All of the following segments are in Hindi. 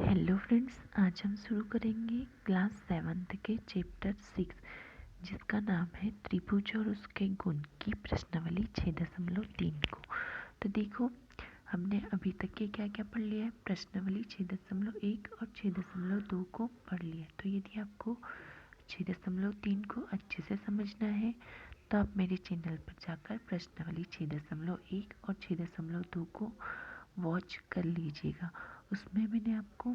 हेलो फ्रेंड्स, आज हम शुरू करेंगे क्लास 7th के चैप्टर 6 जिसका नाम है त्रिभुज और उसके गुण की प्रश्नावली 6.3 को। तो देखो, हमने अभी तक के क्या क्या पढ़ लिया है। प्रश्नावली 6.1 और 6.2 को पढ़ लिया है। तो यदि आपको 6.3 को अच्छे से समझना है तो आप मेरे चैनल पर जाकर प्रश्नावली 6.1 और 6.2 को वॉच कर लीजिएगा। उसमें मैंने आपको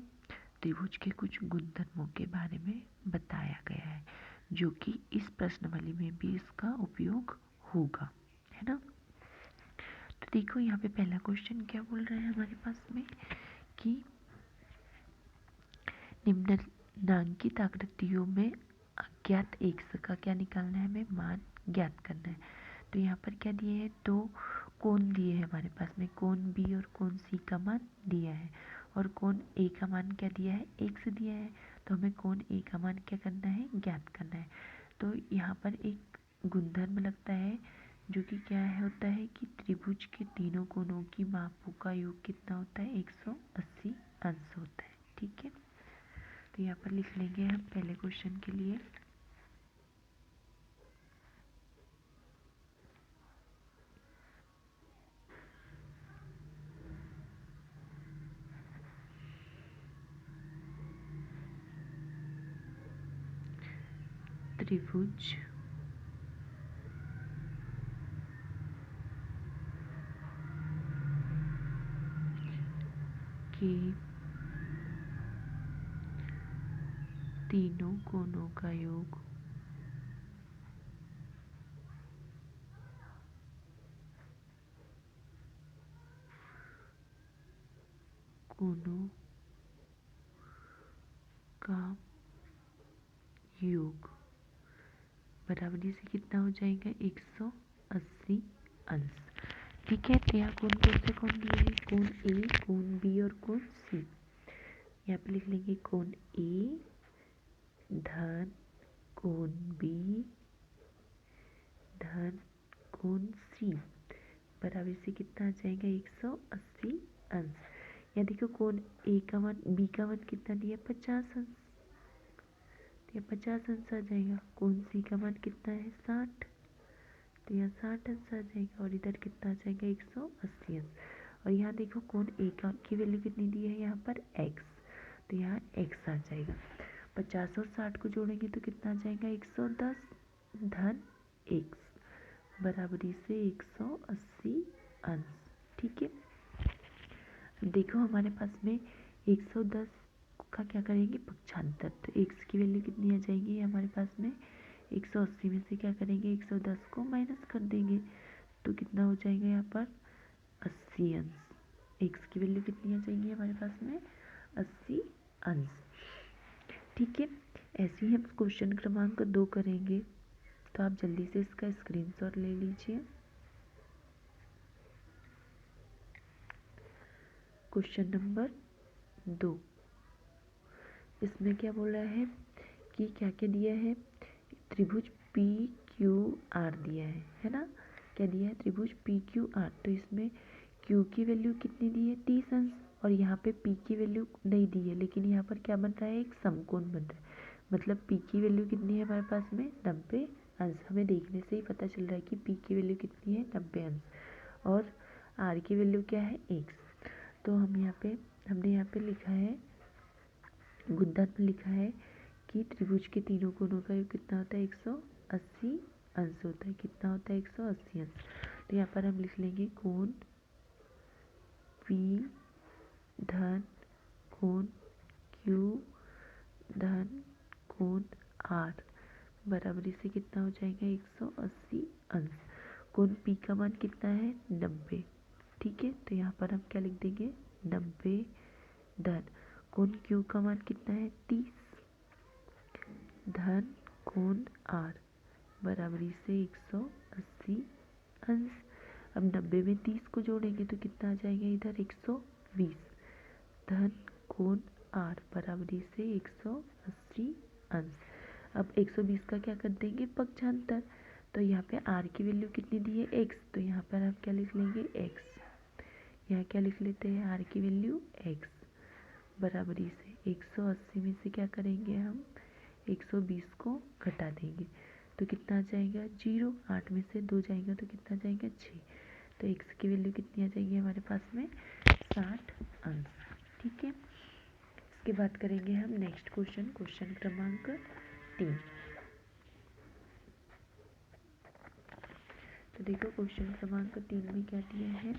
त्रिभुज के कुछ गुणधर्मों के बारे में बताया गया है जो कि इस प्रश्नावली में भी इसका उपयोग होगा, है ना। तो देखो, यहाँ पे पहला क्वेश्चन क्या बोल रहा है हमारे पास में कि निम्नलिखित आकृतियों में अज्ञात x का क्या निकालना है, हमें मान ज्ञात करना है। तो यहाँ पर क्या दिए हैं, दो कोण दिए हैं हमारे पास में, कोण B और कोण C का मान दिया है और कोण A का मान क्या दिया है, x दिया है। तो हमें कोण A का मान क्या करना है, ज्ञात करना है। तो यहाँ पर एक गुणधर्म लगता है जो कि क्या है, होता है कि त्रिभुज के तीनों कोणों की मापों का योग कितना होता है, 180 अंश होता है। ठीक है, तो यहाँ पर लिख लेंगे हम पहले क्वेश्चन के लिए। त्रिभुज के तीनों कोणों का योग कोणों का योग बराबरी से कितना हो जाएगा, 180 अंश। ठीक है, तो यहाँ कौन कौन से कोण दिए हैं, कोण ए, कोण बी और कोण सी। यहाँ पे लिख लेंगे कोण ए धन कोण बी धन कोण सी बराबर से कितना आ जाएगा, 180 अंश। यहाँ देखो, कोण ए का मान, बी का मान कितना दिया, 50 अंश। तो यहाँ 50 अंश आ जाएगा। कोण सी का मान कितना है, 60। तो यहाँ 60 अंश आ जाएगा और इधर कितना आ जाएगा, 180 अंश। और यहाँ देखो, कोण ए का की वैल्यू कितनी दी है, यहाँ पर x। तो यहाँ x आ जाएगा। 50 और 60 को जोड़ेंगे तो कितना आ जाएगा, 110 धन x बराबरी से 180 अंश। ठीक है, देखो हमारे पास में 110 का क्या करेंगे, पक्षांतर। तो x की वैल्यू कितनी आ जाएगी हमारे पास में, 180 में से क्या करेंगे, 110 को माइनस कर देंगे तो कितना हो जाएगा, यहाँ पर 80 अंश। x की वैल्यू कितनी आ जाएगी हमारे पास में, 80 अंश। ठीक है, ऐसे ही हम क्वेश्चन क्रमांक 2 करेंगे। तो आप जल्दी से इसका स्क्रीनशॉट ले लीजिए। क्वेश्चन नंबर 2, इसमें क्या बोल रहा है कि क्या क्या दिया है, त्रिभुज पी क्यू आर दिया है ना। क्या दिया है, त्रिभुज पी क्यू आर। तो इसमें क्यू की वैल्यू कितनी दी है, 30 अंश। और यहाँ पे पी की वैल्यू नहीं दी है, लेकिन यहाँ पर क्या बन रहा है, एक समकोण बन रहा है। मतलब पी की वैल्यू कितनी है हमारे पास में, 90 अंश। हमें देखने से ही पता चल रहा है कि पी की वैल्यू कितनी है, 90 अंश। और आर की वैल्यू क्या है, x। तो हमने यहाँ पे लिखा है, गुणधर्म लिखा है कि त्रिभुज के तीनों कोणों का योग कितना होता है, 180 अंश होता है। कितना होता है, 180 अंश। तो यहाँ पर हम लिख लेंगे कोण P धन कोण Q धन कोण R बराबरी से कितना हो जाएगा, 180 अंश। कोण P का मान कितना है, 90। ठीक है, तो यहाँ पर हम क्या लिख देंगे, 90 धन कोण Q का मान कितना है, 30 धन कोण R बराबरी से 180 अंश। अब 90 में 30 को जोड़ेंगे तो कितना आ जाएगा, इधर 120 धन कोण R बराबरी से 180 अंश। अब 120 का क्या कर देंगे, पक्षांतर। तो यहाँ पे R की वैल्यू कितनी दी है, x। तो यहाँ पर हम क्या लिख लेंगे, x। यहाँ क्या लिख लेते हैं, R की वैल्यू x बराबरी से 180 में से क्या करेंगे हम 120 को घटा देंगे तो कितना आ जाएगा 0। 8 में से 2 जाएगा तो कितना जाएगा 6। तो x की वैल्यू कितनी आ जाएगी हमारे पास में 60 अंश। ठीक है, इसके बाद करेंगे हम नेक्स्ट क्वेश्चन क्रमांक 3। तो देखो क्वेश्चन क्रमांक 3 में क्या दिया है।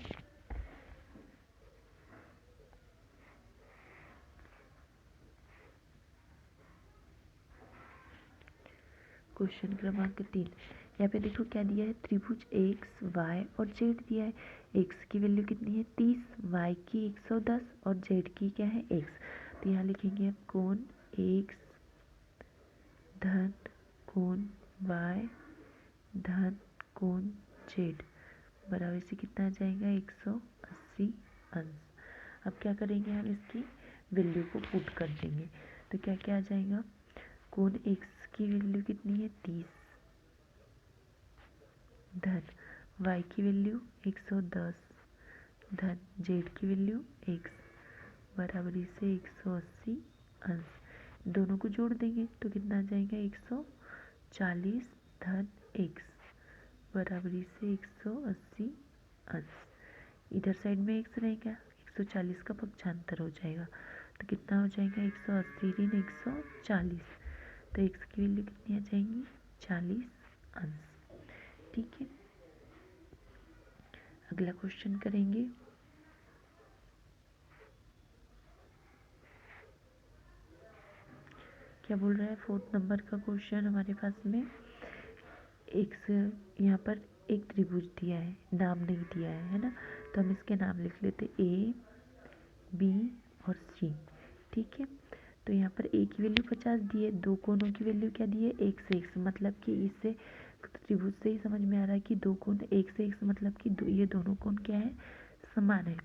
क्वेश्चन क्रमांक 3 यहाँ पे देखो क्या दिया है, त्रिभुज x y और z दिया है। x की वैल्यू कितनी है 30, y की 110 और z की क्या है x। तो यहाँ लिखेंगे अब कोण x धन कोण y धन कोण z बराबर से कितना आ जाएगा 180 अंश। अब क्या करेंगे हम इसकी वैल्यू को पुट कर देंगे तो क्या क्या आ जाएगा, कोण x की वैल्यू कितनी है 30 धन y की वैल्यू 110 धन z की वैल्यू x बराबरी से 180 अंश। दोनों को जोड़ देंगे तो कितना आ जाएगा 140 धन x बराबरी से 180 अंश। इधर साइड में x रहेगा 140 का पक्षांतर हो जाएगा तो कितना हो जाएगा 180 ऋण 140 तो x की वैल्यू कितनी आ जाएंगी 40 अंश। ठीक है, अगला क्वेश्चन करेंगे। क्या बोल रहा है 4th नंबर का क्वेश्चन हमारे पास में एक यहाँ पर एक त्रिभुज दिया है, नाम नहीं दिया है ना, तो हम इसके नाम लिख लेते A B और C। ठीक है, तो यहाँ पर A की वैल्यू 50 दी है, दो कोणों की वैल्यू क्या दी है 1 से x, मतलब कि इससे त्रिभुज से ही समझ में आ रहा है कि दो कोण 1 से x मतलब कि ये दोनों कोण क्या है समान है।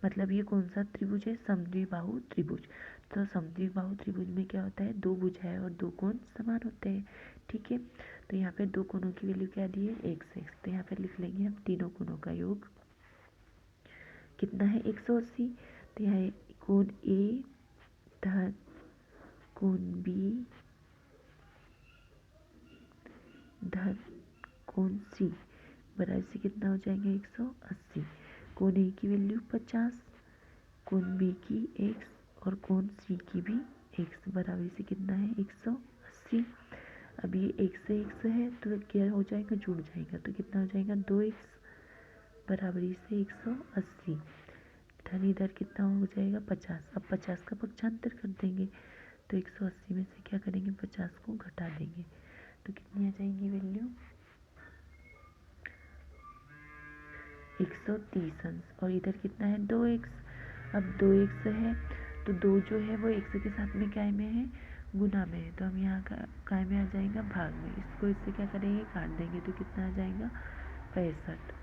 मतलब ये कौन सा त्रिभुज है समद्विबाहु त्रिभुज। तो समद्विबाहु त्रिभुज में क्या होता है दो भुजाएं और दो कोण समान होते हैं। ठीक है, तो यहाँ पे दो कोणों की वैल्यू क्या दी है 1 से x, तो यहाँ पे लिख लेंगे हम तीनों कोणों का योग कितना है 180। तो यहाँ कोण A धन कोण B धन कोण C बराबर से कितना हो जाएगा 180। कोण A की वैल्यू 50, कोण B की x और कोण C की भी x बराबर से कितना है 180। अब ये x से x है तो क्या हो जाएगा जुड़ जाएगा तो कितना हो जाएगा 2x बराबरी से 180 धन इधर कितना हो जाएगा 50। अब 50 का पक्षांतर कर देंगे तो 180 में से क्या करेंगे 50 को घटा देंगे तो कितनी आ जाएगी वैल्यू 130 अंश। और इधर कितना है 2x। अब 2x है तो 2 जो है वो x के साथ में काय में है गुना में है, तो हम यहाँ का काय में आ जाएगा भाग में, इसको इससे क्या करेंगे काट देंगे तो कितना आ जाएगा 65।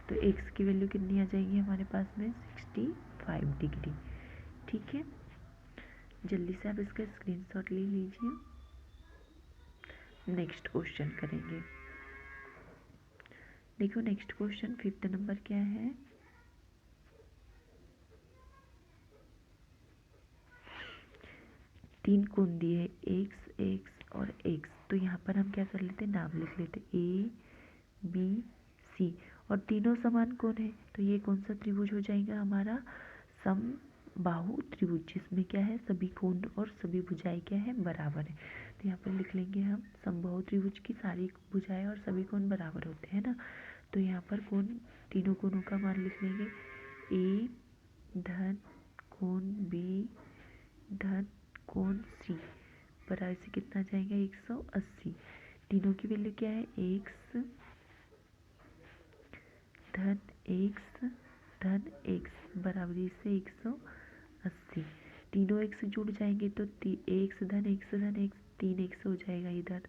तो x की वैल्यू कितनी आ जाएगी हमारे पास में 65 डिग्री। ठीक है, जल्दी से आप इसका स्क्रीनशॉट ले लीजिए। नेक्स्ट क्वेश्चन करेंगे। देखो नेक्स्ट क्वेश्चन 5th नंबर क्या है, तीन कोण दिए है x x और x, तो यहाँ पर हम क्या कर लेते नाम लिख लेते A B C और तीनों समान कोण है तो ये कौन सा त्रिभुज हो जाएगा हमारा समबाहु त्रिभुज, जिसमें क्या है सभी कोण और सभी भुजाएं क्या है बराबर है। तो यहाँ पर लिख लेंगे हम समबाहु त्रिभुज की सारी भुजाएं और सभी कोण बराबर होते हैं ना, तो यहाँ पर कोण तीनों कोणों का मान लिख लेंगे A धन कोण B धन कोण C बराबर से कितना जाएगा 180। तीनों की वैल्यू क्या है x धन x बराबरी से 180। तीनों x जुड़ जाएंगे तो x धन x 3x हो जाएगा इधर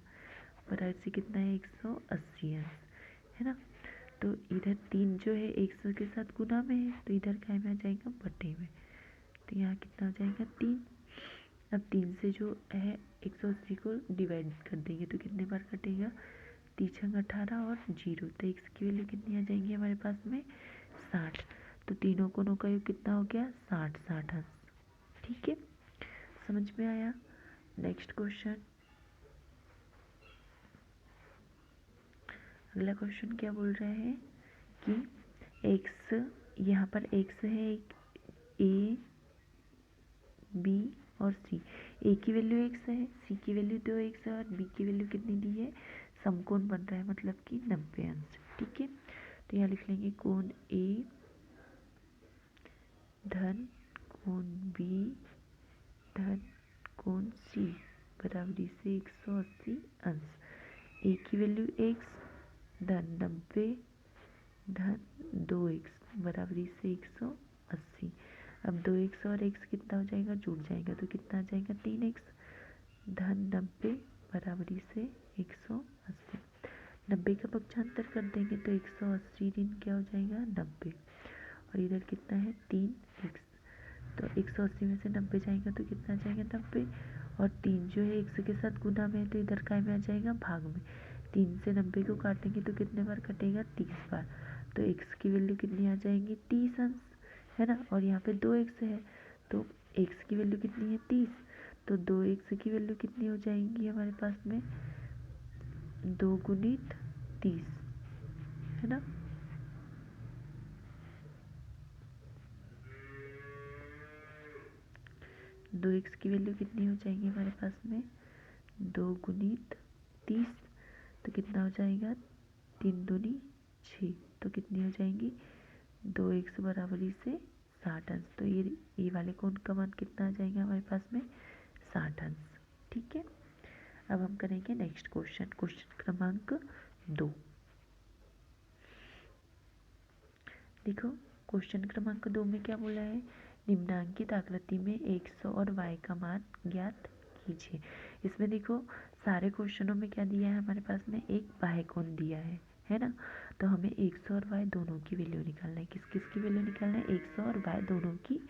बराबर से कितना है 180 है ना। तो इधर 3 जो है x के साथ गुना में है तो इधर क्या में आ जाएगा बटे में, तो यहाँ कितना हो जाएगा 3। अब 3 से जो है 180 को डिवाइड कर देंगे तो कितने बार कटेगा 3 18 और 0, तो x की वैल्यू कितनी आ जाएंगी हमारे पास में 60। तो तीनों कोणों का योग कितना हो गया 60 अंश। ठीक है, समझ में आया? नेक्स्ट क्वेश्चन, अगला क्वेश्चन क्या बोल रहे हैं कि एक्स, यहाँ पर एक्स है, एक ए बी और सी। ए की वैल्यू एक्स है, सी की वैल्यू 2x है और बी की वैल्यू कितनी दी है, समकोण बन रहा है मतलब कि 90 अंश। ठीक है, तो यहाँ लिख लेंगे कोण ए धन कोण बी धन कोण सी बराबरी से 180 अंश। ए की वैल्यू x धन 90 धन 2x बराबरी से 180। अब 2x और x कितना हो जाएगा, जुड़ जाएगा तो कितना आ जाएगा 3x धन 90 बराबरी से 180। 90 का पक्षांतर कर देंगे तो 180 ऋण क्या हो जाएगा 90 और इधर कितना है 3x। तो 180 में से 90 जाएगा तो कितना आ जाएगा 90 और 3 जो है x के साथ गुना में है तो इधर काय में आ जाएगा भाग में। 3 से 90 को काटेंगे तो कितने बार कटेगा 30 बार। तो x की वैल्यू कितनी आ जाएंगी 30 अंश, है ना। और यहाँ पे 2x है तो x की वैल्यू कितनी है 30, तो 2x की वैल्यू कितनी हो जाएंगी हमारे पास में 2 गुणित 30, है ना। दो एक्स की वैल्यू कितनी हो जाएगी हमारे पास में 2 गुणित 30, तो कितना हो जाएगा 3 दूनी 6, तो कितनी हो जाएंगी 2x बराबरी से 60 अंश। तो ये वाले कोण का मान कितना आ जाएगा हमारे पास में 60 अंश। ठीक है, अब हम करेंगे नेक्स्ट क्वेश्चन, क्वेश्चन क्रमांक 2। देखो क्वेश्चन क्रमांक 2 में क्या बोला है, निम्नांकित आकृति में x और y का मान ज्ञात कीजिए। इसमें देखो सारे क्वेश्चनों में क्या दिया है हमारे पास में एक बाह्य कोण दिया है ना। तो हमें x और y दोनों की वैल्यू निकालना है। किस किस की वैल्यू निकालना है, x और y दोनों की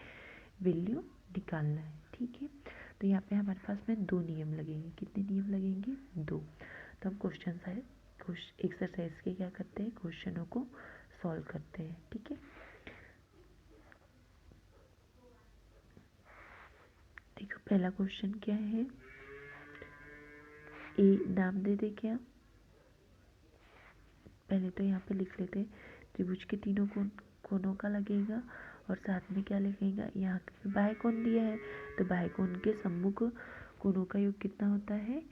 वैल्यू निकालना है। ठीक है, तो यहाँ पे हमारे पास में 2 नियम लगेंगे। कितने नियम लगेंगे 2। तो हम क्वेश्चन एक्सरसाइज के क्या करते हैं, क्वेश्चनों को सॉल्व करते हैं। ठीक है, देखो पहला क्वेश्चन क्या है, ए नाम दे दे क्या, पहले तो यहाँ पे लिख लेते हैं त्रिभुज के तीनों कोणों का लगेगा और साथ में क्या लिखेगा, यहाँ बाह्य कोण दिया है तो बाह्य कोण के सम्मुख कोणों का योग कितना होता है,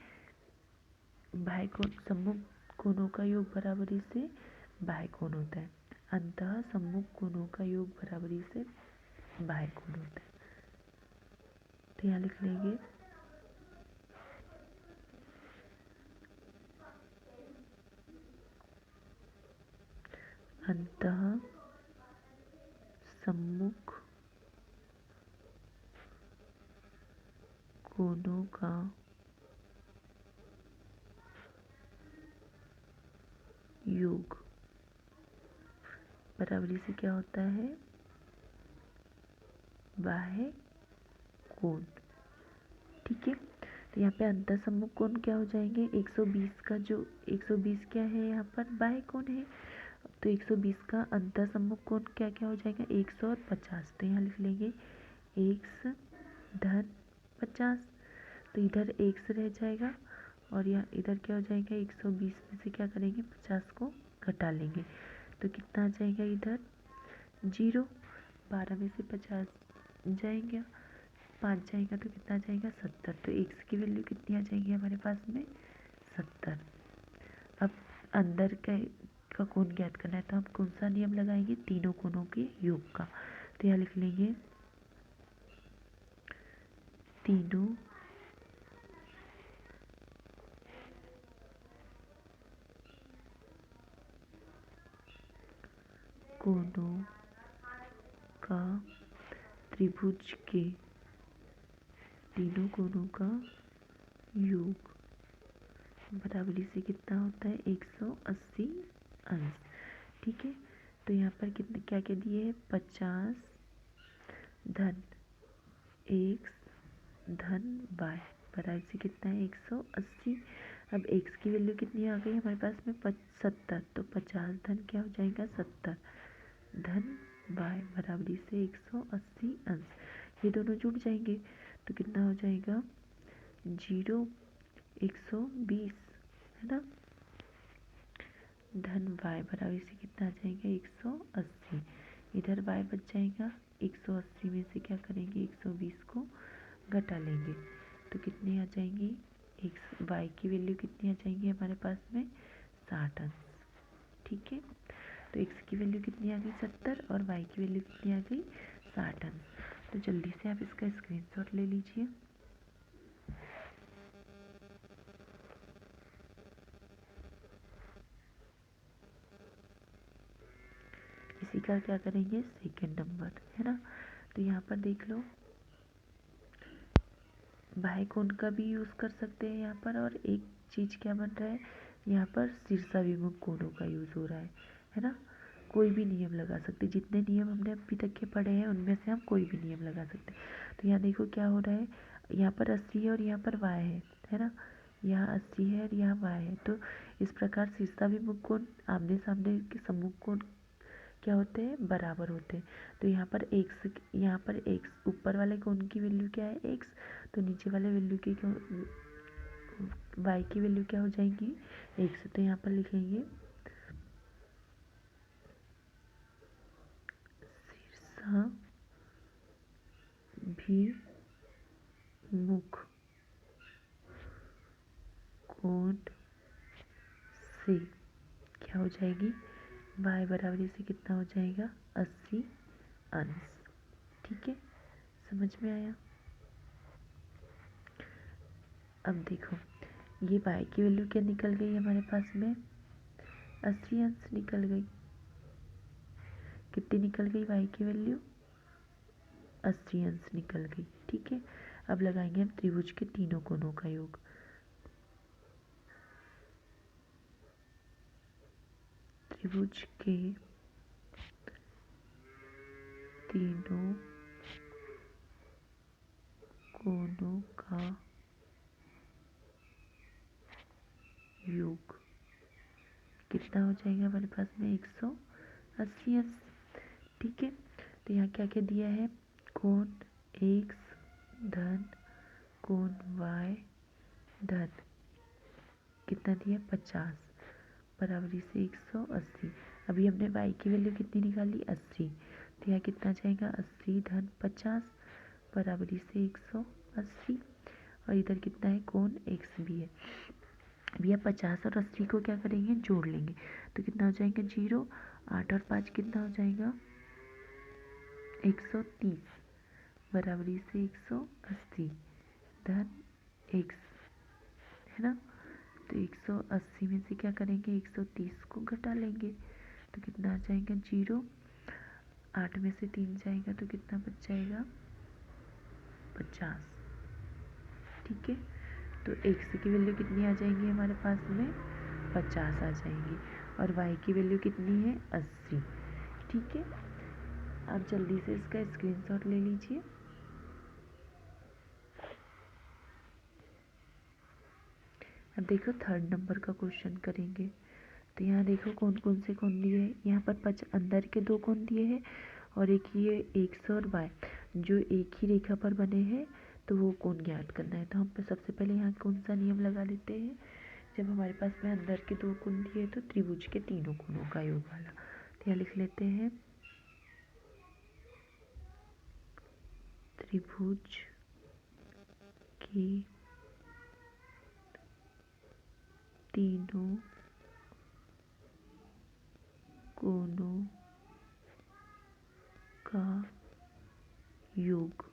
बाह्य कोण सम्मुख कोणों का योग बराबरी से बाह्य कोण होता है। अंतः सम्मुख कोणों का योग बराबरी से बाह्य कोण होता है। तो यहाँ लिख लेंगे अंतः सम्मुख कोणों का योग बराबरी से क्या होता है बाह्य कोण। ठीक है, तो यहाँ पे अंतः सम्मुख कोण क्या हो जाएंगे 120 का, जो 120 क्या है यहाँ पर बाह्य कोण है, तो 120 का अंतः सम्मुख कोण क्या क्या हो जाएगा 150। तो यहाँ लिख लेंगे x धन 50, तो इधर x रह जाएगा और यहाँ इधर क्या हो जाएगा 120 में से क्या करेंगे 50 को घटा लेंगे तो कितना आ जाएगा इधर 0। 12 में से 50 जाएंगे, 5 जाएगा तो कितना जाएगा 70। तो x की वैल्यू कितनी आ जाएगी हमारे पास में 70। अब अंदर का कोण ज्ञात करना है तो हम कौन सा नियम लगाएंगे, तीनों कोणों के योग का। तो यहाँ लिख लेंगे तीनों कोणों का त्रिभुज के तीनों कोणों का योग बराबरी से कितना होता है 180 अंश। ठीक है, तो यहाँ पर कितने क्या क्या दिए है 50 धन x धन y बराबर से कितना है 180। अब x की वैल्यू कितनी आ गई हमारे पास में 70, तो 50 धन क्या हो जाएगा 70 धन y बराबरी से 180 अंश। ये दोनों जुड़ जाएंगे तो कितना हो जाएगा 120 है ना, धन y बराबर इसे कितना आ जाएगा 180। इधर y बच जाएगा, 180 में से क्या करेंगे 120 को घटा लेंगे तो कितनी आ जाएंगी y की वैल्यू कितनी आ जाएंगी हमारे पास में 60 अंश। ठीक है, तो x की वैल्यू कितनी आ गई 70 और y की वैल्यू कितनी आ गई 60 अंश। तो जल्दी से आप इसका स्क्रीनशॉट ले लीजिए। इसी का क्या करेंगे सेकेंड नंबर है ना। तो यहाँ पर देख लो बाह्य कोण का भी यूज़ कर सकते हैं यहाँ पर, और एक चीज़ क्या बन रहा है यहाँ पर शीर्षाभिमुख कोणों का यूज़ हो रहा है ना। कोई भी नियम लगा सकते, जितने नियम हमने अभी तक के पढ़े हैं उनमें से हम कोई भी नियम लगा सकते। तो यहाँ देखो क्या हो रहा है, यहाँ पर 80 है और यहाँ पर y है ना, यहाँ 80 है और यहाँ y है। तो इस प्रकार शीर्षाभिमुख कोण आमने सामने के सम्मुख कोण क्या होते हैं बराबर होते हैं। तो यहाँ पर x ऊपर वाले कोण की वैल्यू क्या है x, तो नीचे वाले वैल्यू की y की वैल्यू क्या हो जाएगी x। तो यहाँ पर लिखेंगे शीर्षाभिमुख कोण से क्या हो जाएगी y बराबर से कितना हो जाएगा 80 अंश। ठीक है, समझ में आया। अब देखो ये y की वैल्यू क्या निकल गई हमारे पास में 80 अंश निकल गई। कितनी निकल गई y की वैल्यू 80 अंश निकल गई। ठीक है, अब लगाएंगे हम त्रिभुज के तीनों कोणों का योग। त्रिभुज के तीनों कोणों का योग कितना हो जाएगा हमारे पास में 180 अंश। ठीक है, तो यहाँ क्या क्या दिया है कोण x धन कोण y धन कितना दिया 50 बराबरी से 180। अभी हमने y की वैल्यू कितनी निकाली 80, तो यहाँ कितना जाएगा 80 धन 50 बराबरी से 180। और इधर कितना है कोण x भी है। अभी आप 50 और 80 को क्या करेंगे जोड़ लेंगे तो कितना हो जाएगा 0, 8 और 5 कितना हो जाएगा 130 बराबरी से 180 धन x है ना। तो 180 में से क्या करेंगे 130 को घटा लेंगे तो कितना आ जाएगा 0, 8 में से 3 जाएगा तो कितना बच जाएगा 50। ठीक है, तो x की वैल्यू कितनी आ जाएंगी हमारे पास में 50 आ जाएंगी और y की वैल्यू कितनी है 80। ठीक है, आप जल्दी से इसका स्क्रीनशॉट ले लीजिए। अब देखो थर्ड नंबर का क्वेश्चन करेंगे। तो यहाँ देखो कौन कौन से कोण दिए हैं। यहाँ पर अंदर के दो कोण दिए हैं और एक ये x और y जो एक ही रेखा पर बने हैं, तो वो कोण ज्ञात करना है। तो हम सबसे पहले यहाँ कौन सा नियम लगा लेते हैं, जब हमारे पास में अंदर के दो कोण दिए तो त्रिभुज के तीनों कोणों का योग वाला। तो यहाँ लिख लेते हैं त्रिभुज के तीनों कोणों का योग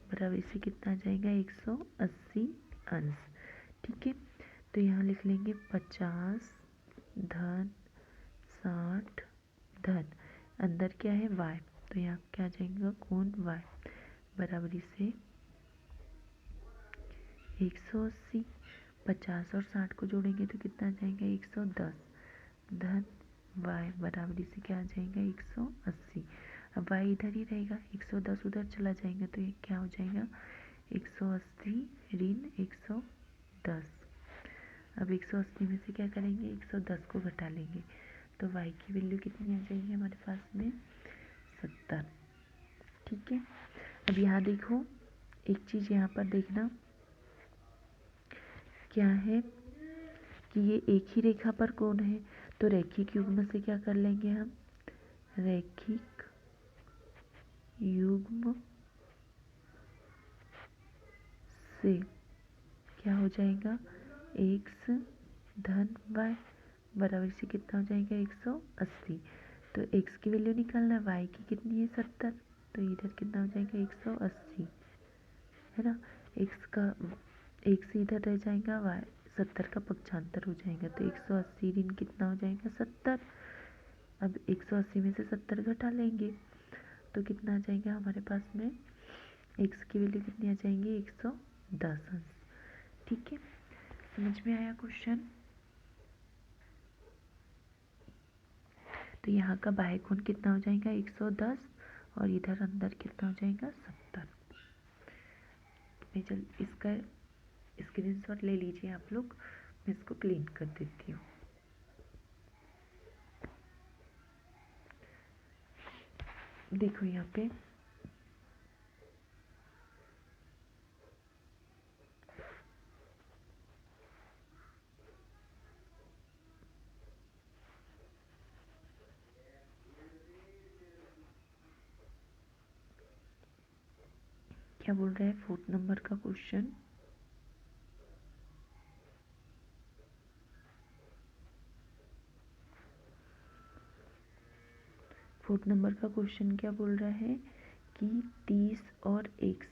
बराबर से कितना आ जाएगा 180 अंश। ठीक है, तो यहाँ लिख लेंगे 50 धन 60 धन अंदर क्या है y, तो यहाँ क्या आ जाएगा कोण y बराबरी से 180। 50 और 60 को जोड़ेंगे तो कितना आ जाएगा 110 धन y बराबरी से क्या आ जाएगा 180। अब y इधर ही रहेगा, 110 उधर चला जाएगा तो ये क्या हो जाएगा 180 ऋण 110। अब 180 में से क्या करेंगे 110 को घटा लेंगे तो y की वैल्यू कितनी आ जाएगी हमारे पास में 70। ठीक है, अब यहाँ देखो एक चीज़ यहाँ पर देखना क्या है कि ये एक ही रेखा पर कोण है, तो रैखिक युग्म से क्या कर लेंगे हम, रैखिक युग्म से क्या हो जाएगा, x धन y बराबर से कितना हो जाएगा 180। तो x की वैल्यू निकालना है, y की कितनी है 70, तो इधर कितना हो जाएगा 180, है ना। x का एक से इधर रह जाएगा, y 70 का पक्षांतर हो जाएगा, तो 180 ऋण कितना हो जाएगा 70। अब 180 में से 70 घटा लेंगे तो कितना आ जाएगा हमारे पास में, x की वैल्यू कितनी आ जाएंगी 110 अंश। ठीक है, समझ में आया क्वेश्चन। तो यहाँ का बाह्य कोण कितना हो जाएगा 110 और इधर अंदर कितना हो जाएगा 70। मैं चल इसका स्क्रीनशॉट ले लीजिए आप लोग, मैं इसको क्लीन कर देती हूँ। देखो यहाँ पे क्या बोल रहा है, 4th नंबर का क्वेश्चन, फोर्थ नंबर का क्वेश्चन क्या बोल रहा है कि 30 और x,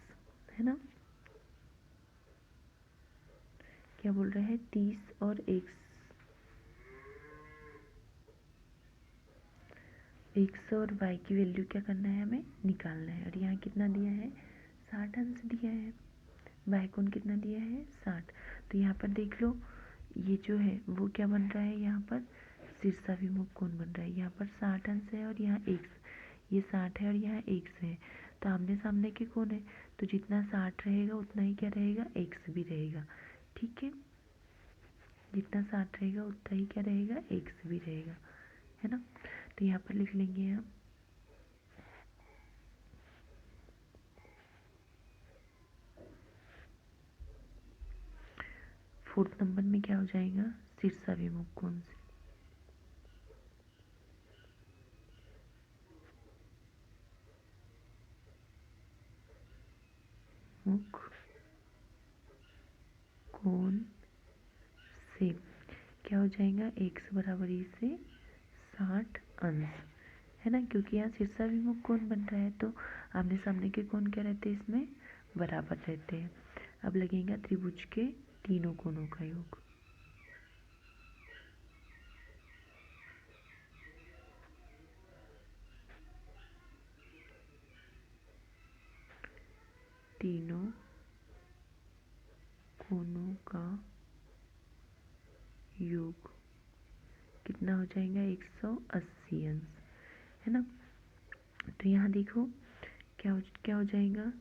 है ना, क्या बोल रहा है 30 और x और y की वैल्यू क्या करना है, हमें निकालना है। और यहाँ कितना दिया है 60 अंश दिया है, y कोण कितना दिया है 60। तो यहाँ पर देख लो ये जो है वो क्या बन रहा है, यहाँ पर शीर्षाभिमुख कोण बन रहा है। यहाँ पर 60 अंश है और यहाँ x, ये 60 है और यहाँ x है, तो आमने सामने के कोण है, तो जितना 60 रहेगा उतना ही क्या रहेगा x भी रहेगा। ठीक है, जितना 60 रहेगा उतना ही क्या रहेगा x भी रहेगा, है ना। तो यहाँ पर लिख लेंगे हम फोर्थ नंबर में क्या हो जाएगा, शीर्षाभिमुख कोण से मुख कोण से क्या हो जाएगा, x बराबर ही से 60 अंश, है ना, क्योंकि यहाँ शीर्षाभिमुख कोण बन रहा है तो आमने सामने के कोण क्या रहते हैं, इसमें बराबर रहते हैं। अब लगेगा त्रिभुज के तीनों कोणों का योग, तीनों कोणों का योग कितना हो जाएगा 180 अंश, है ना। तो यहाँ देखो क्या हो जाएगा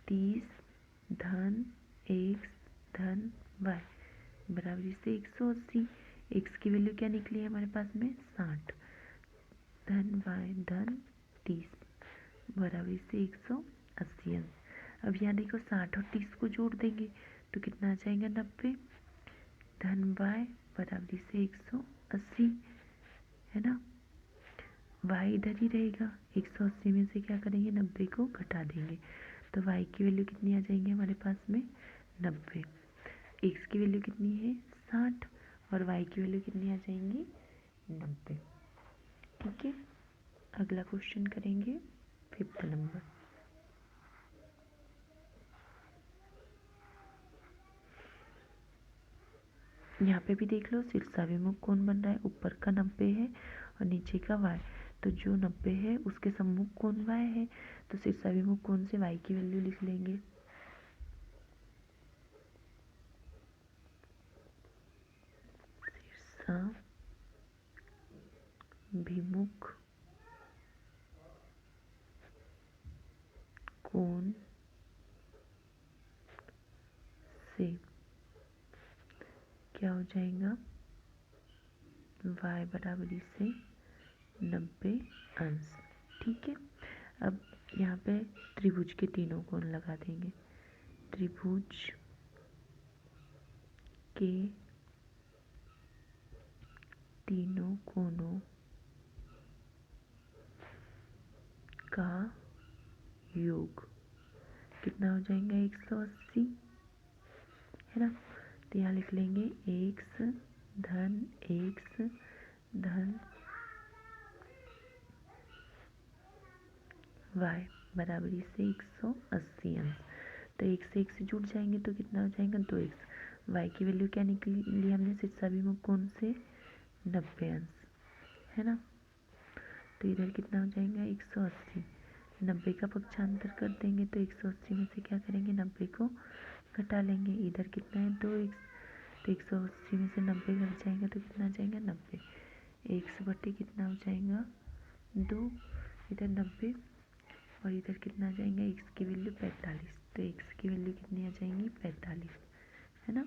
30 धन x धन y बराबर से 180। x की वैल्यू क्या निकली है हमारे पास में 60 धन y धन 30 बराबर से 180 अंश। अब यहाँ देखो 60 और 30 को जोड़ देंगे तो कितना आ जाएगा 90 धन y बराबर से 180, है ना। y इधर ही रहेगा, 180 में से क्या करेंगे 90 को घटा देंगे, तो y की वैल्यू कितनी आ जाएंगी हमारे पास में 90, x की वैल्यू कितनी है 60 और y की वैल्यू कितनी आ जाएंगी 90। ठीक है, अगला क्वेश्चन करेंगे 5th नंबर। यहाँ पे भी देख लो शीर्षाभिमुख कोण बन रहा है, ऊपर का 90 है और नीचे का y, तो जो 90 है उसके सम्मुख कोण y है, तो शीर्षाभिमुख कोण से y की वैल्यू लिख लेंगे। शीर्षाभिमुख कोण से क्या हो जाएगा y बराबरी से 90 अंश। ठीक है, अब यहाँ पे त्रिभुज के तीनों कोण लगा देंगे, त्रिभुज के तीनों कोनों का योग कितना हो जाएगा 180, है ना। तो यहाँ लिख लेंगे x धन x धन y बराबरी से 180 अंश। तो x से x जुड़ जाएंगे तो कितना हो जाएगा 2x। y की वैल्यू क्या निकली हमने शीर्षाभिमुख कोण से 90 अंश, है ना। तो इधर कितना हो जाएगा 180। 90 का पक्षांतर कर देंगे तो 180 में से क्या करेंगे 90 को घटा लेंगे। इधर कितना है 2x, तो 180 में से 90 घट जाएगा तो कितना आ जाएगा 90। x बटे कितना हो जाएगा 2, इधर 90 और इधर कितना आ जाएगा x की वैल्यू 45। तो x की वैल्यू कितनी आ जाएंगी 45, है ना।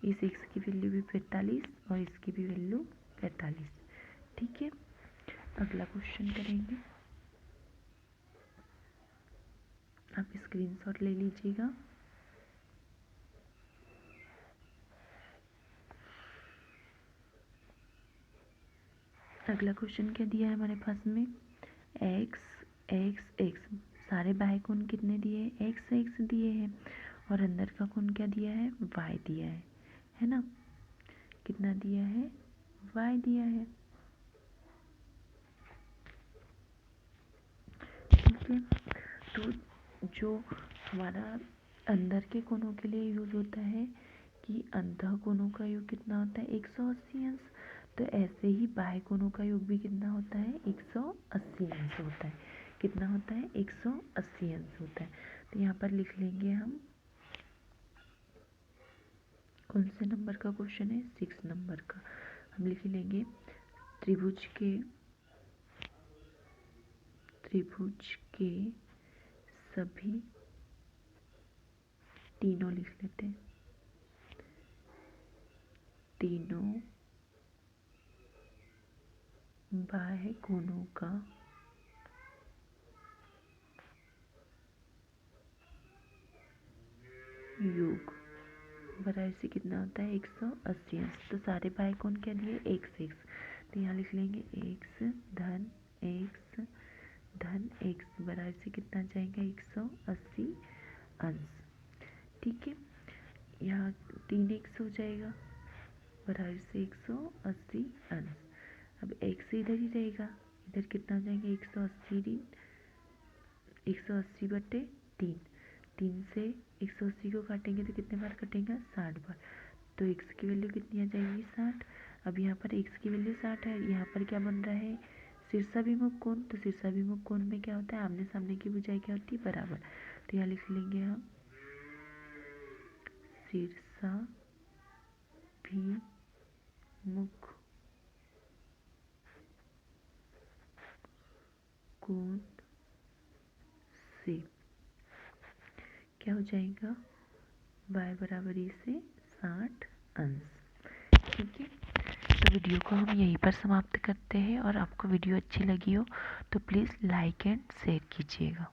इस x की वैल्यू भी 45 और इसकी भी वैल्यू 45। ठीक है, अगला क्वेश्चन करेंगे। आप स्क्रीनशॉट ले लीजिएगा। अगला क्वेश्चन क्या दिया है हमारे पास में x x x। सारे बाह्य कोण कितने दिए हैं x x दिए हैं और अंदर का कोण क्या दिया है y दिया है ना। कितना दिया है y दिया है। ठीक है, तो जो हमारा अंदर के कोणों के लिए यूज होता है कि अंतः कोणों का योग कितना होता है 180 अंश, तो ऐसे ही बाह्य कोणों का योग भी कितना होता है 180 अंश होता है। कितना होता है 180 अंश होता है। तो यहाँ पर लिख लेंगे हम, कौन से नंबर का क्वेश्चन है 6 नंबर का। हम लिख लेंगे त्रिभुज के सभी तीनों लिख लेते हैं, तीनों बाह्य कोणों का योग बराबर से कितना होता है 180 अंश। तो सारे बाह्य कोण क्या दिए x x, तो यहाँ लिख लेंगे x धन x बराबर से कितना जाएगा 180 अंश। ठीक है, यहाँ 3x हो जाएगा बराबर से 180 अंश। अब x इधर ही रहेगा, इधर कितना हो जाएगा 180 बटे 3 से 180 को काटेंगे तो कितने बार कटेगा 60 बार। तो x की वैल्यू कितनी आ जाएगी 60। अब यहाँ पर x की वैल्यू 60 है, यहाँ पर क्या बन रहा है शीर्षाभिमुख कोण। तो शीर्षाभिमुख कोण में क्या होता है आमने सामने की भुजाएं क्या होती है बराबर। तो यहाँ लिख लेंगे हम शीर्षाभिमुख कोण से क्या हो जाएगा y बराबरी से 60 अंश। ठीक है, तो वीडियो को हम यहीं पर समाप्त करते हैं और आपको वीडियो अच्छी लगी हो तो प्लीज़ लाइक एंड शेयर कीजिएगा।